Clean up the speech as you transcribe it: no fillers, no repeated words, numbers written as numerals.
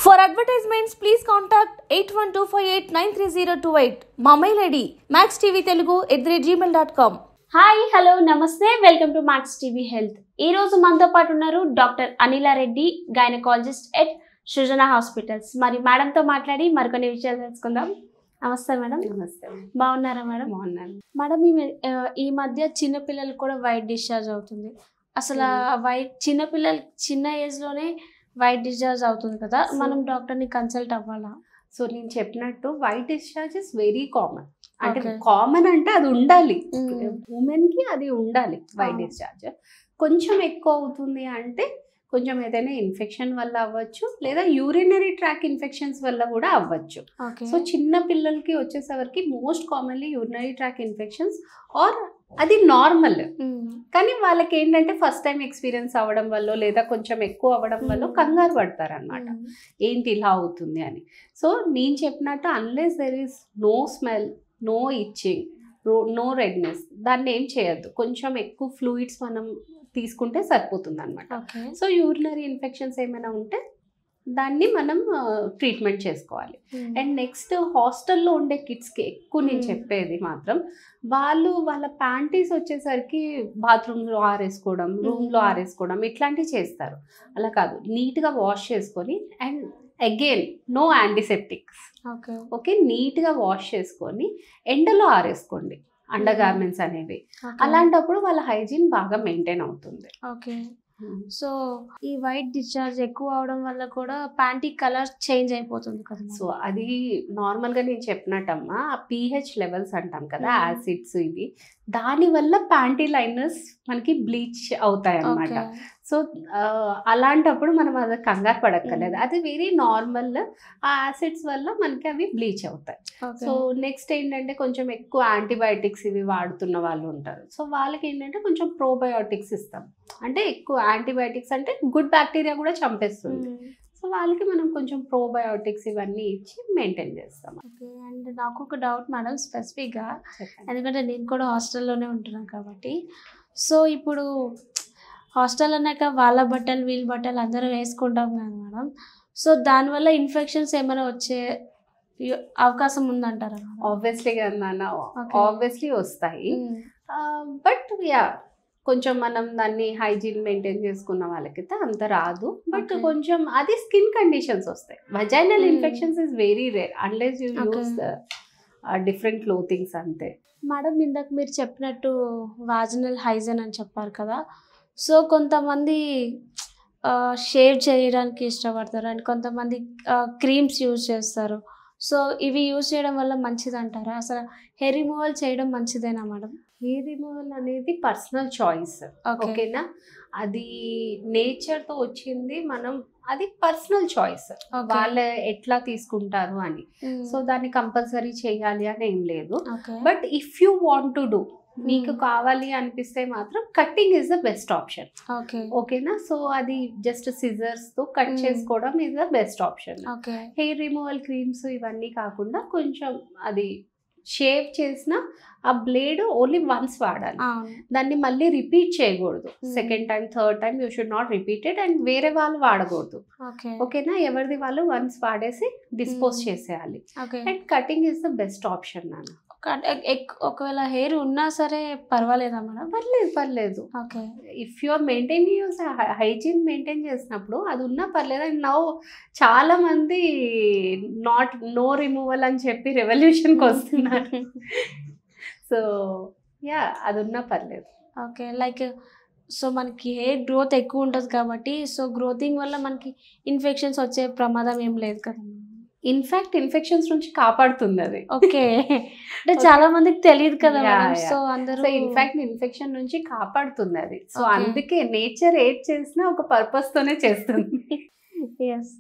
For advertisements, please contact 8125893028. మా mail ID maxtvtelugu@gmail.com. Hi hello నమస్తే welcome to Max TV Health. ఈ రోజు మనతో పాటు ఉన్నారు doctor Anila Reddy, gynaecologist at Srujana hospitals. మరి మేడంతో మాట్లాడి మరికొన్ని విషయాలు తెలుసుకుందాం. నమస్తే మేడం. నమస్తే. బాగున్నారా మేడం? బాగున్నాను మేడం, ఈ మధ్య చిన్నపిల్లలకు కూడా వైట్ డిశ్చార్జ్ అవుతుంది. అసలు చిన్నపిల్లలు చిన్న ఏజ్ లోనే వైట్ డిశ్చార్జ్ అవుతుంది కదా, మనం డాక్టర్ని కన్సల్ట్ అవ్వాలా? సో నేను చెప్పినట్టు white discharge is very common. అంటే కామన్ అంటే అది ఉండాలి, ఉమెన్ కి అది ఉండాలి. వైట్ డిశ్చార్జ్ కొంచెం ఎక్కువ అవుతుంది అంటే కొంచెం ఏదైనా ఇన్ఫెక్షన్ వల్ల అవ్వచ్చు, లేదా యూరినరీ ట్రాక్ ఇన్ఫెక్షన్స్ వల్ల కూడా అవ్వచ్చు. సో చిన్న పిల్లలకి వచ్చేసరికి most commonly urinary tract infections are అది నార్మల్. కానీ వాళ్ళకి ఏంటంటే ఫస్ట్ టైం ఎక్స్పీరియన్స్ అవ్వడం వల్ల లేదా కొంచెం ఎక్కువ అవ్వడం వల్ల కంగారు పడతారు అనమాట, ఏంటి ఇలా అవుతుంది అని. సో నేను చెప్పినట్టు unless there is no smell, no itching, no redness, దాన్ని ఏం చేయొద్దు. కొంచెం ఎక్కువ ఫ్లూయిడ్స్ మనం తీసుకుంటే సరిపోతుంది అనమాట. సో యూరినరీ ఇన్ఫెక్షన్స్ ఏమైనా ఉంటే దాన్ని మనం ట్రీట్మెంట్ చేసుకోవాలి. అండ్ నెక్స్ట్ హాస్టల్లో ఉండే కిడ్స్కి ఎక్కువ నేను చెప్పేది మాత్రం, వాళ్ళ ప్యాంటీస్ వచ్చేసరికి బాత్రూంలో ఆరేసుకోవడం, రూమ్లో ఆరేసుకోవడం ఇట్లాంటివి చేస్తారు. అలా కాదు, నీట్గా వాష్ చేసుకొని and again no antiseptics. Okay, నీట్గా వాష్ చేసుకొని ఎండలో ఆరేసుకోండి అండర్ గార్మెంట్స్ అనేవి. అలాంటప్పుడు వాళ్ళ హైజీన్ బాగా మెయింటైన్ అవుతుంది. ఓకే. సో ఈ వైట్ డిశ్చార్జ్ ఎక్కువ అవడం వల్ల కూడా ప్యాంటీ కలర్ చేంజ్ అయిపోతుంది కదా. సో అది నార్మల్గా నేను చెప్పినట్టమ్మా, ఆ pH లెవెల్స్ అంటాం కదా, యాసిడ్స్ ఇవి, దానివల్ల ప్యాంటీ లైనర్స్ మనకి బ్లీచ్ అవుతాయి అన్నమాట. సో అలాంటప్పుడు మనం అది కంగారు పడక్కర్లేదు, అది వెరీ నార్మల్. ఆ యాసిడ్స్ వల్ల మనకి అవి బ్లీచ్ అవుతాయి. సో నెక్స్ట్ ఏంటంటే కొంచెం ఎక్కువ యాంటీబయాటిక్స్ ఇవి వాడుతున్న వాళ్ళు ఉంటారు. సో వాళ్ళకి ఏంటంటే కొంచెం ప్రోబయోటిక్స్ ఇస్తాం. అంటే ఎక్కువ యాంటీబయాటిక్స్ అంటే గుడ్ బ్యాక్టీరియా కూడా చంపేస్తుంది. సో వాళ్ళకి మనం కొంచెం ప్రోబయోటిక్స్ ఇవన్నీ ఇచ్చి మెయింటైన్ చేస్తాం. ఓకే. అండ్ నాకు ఒక డౌట్ మేడం, స్పెసిఫిక్గా, ఎందుకంటే నేను కూడా హాస్టల్లోనే ఉంటున్నాను కాబట్టి. సో ఇప్పుడు హాస్టల్ అన్నాక వాళ్ళ బట్టలు వీళ్ళ బట్టలు అందరూ వేసుకుంటాం కదా మేడం. సో దానివల్ల ఇన్ఫెక్షన్స్ ఏమైనా వచ్చే అవకాశం ఉందంటారా? ఆబ్వియస్లీ కదా, ఆబ్వియస్లీ వస్తాయి. బట్ యా, కొంచెం మనం దాన్ని హైజీన్ మెయింటైన్ చేసుకున్న వాళ్ళకైతే అంత రాదు. బట్ కొంచెం అది స్కిన్ కండిషన్స్ వస్తాయి. Vaginal infections is very rare unless you use different clothings అంతే. మేడం, ఇందాక మీరు చెప్పినట్టు వాజినల్ హైజీన్ అని చెప్పారు కదా. సో కొంతమంది షేవ్ చేయడానికి ఇష్టపడతారు అండ్ కొంతమంది క్రీమ్స్ యూజ్ చేస్తారు. సో ఇవి యూజ్ చేయడం వల్ల మంచిది అంటారా? అసలు హెయిర్ రిమూవల్ చేయడం మంచిదేనా మేడం? హెయిర్ రిమూవల్ అనేది పర్సనల్ చాయిస్. ఓకేనా, అది నేచర్తో వచ్చింది, మనం అది పర్సనల్ చాయిస్, వాళ్ళు ఎట్లా తీసుకుంటారు అని. సో దాన్ని కంపల్సరీ చేయాలి అని ఏం లేదు. But if you want to do, మీకు కావాలి అనిపిస్తే మాత్రం cutting is the best option. ఓకేనా, సో అది జస్ట్ సిజర్స్ తో కట్ చేసుకోవడం is the best option. Hair removal creams ఇవన్నీ కాకుండా కొంచెం అది షేవ్ చేసిన ఆ బ్లేడ్ ఓన్లీ వన్స్ వాడాలి, దాన్ని మళ్ళీ రిపీట్ చేయకూడదు. Second time third time you should not repeat it. And వేరే వాళ్ళు వాడకూడదు. ఓకేనా, ఎవరిది వాళ్ళు వన్స్ వాడేసి డిస్పోజ్ చేసేయాలి. And cutting is the best option నాన్న. ఒకవేళ హెయిర్ ఉన్నా సరే పర్వాలేదా మేడం? పర్లేదు. If you are maintaining use hygiene maintain చేసినప్పుడు అది ఉన్నా పర్లేదు. అండ్ నౌ చాలా మంది నో రిమూవల్ అని చెప్పి రెవల్యూషన్కి వస్తున్నారు. సో యా, అది ఉన్నా పర్లేదు. ఓకే. లైక్ సో మనకి హెయిర్ గ్రోత్ ఎక్కువ ఉంటుంది కాబట్టి, సో గ్రోతింగ్ వల్ల మనకి ఇన్ఫెక్షన్స్ వచ్చే ప్రమాదం ఏం లేదు కదా? ఇన్ఫాక్ట్ ఇన్ఫెక్షన్స్ నుంచి కాపాడుతుంది అది. ఓకే. అంటే చాలా మందికి తెలియదు కదా. సో అందరూ ఇన్ఫాక్ట్ ఇన్ఫెక్షన్ నుంచి కాపాడుతుంది అది. సో అందుకే నేచర్ ఏది చేసినా ఒక పర్పస్ తోనే చేస్తుంది. ఎస్.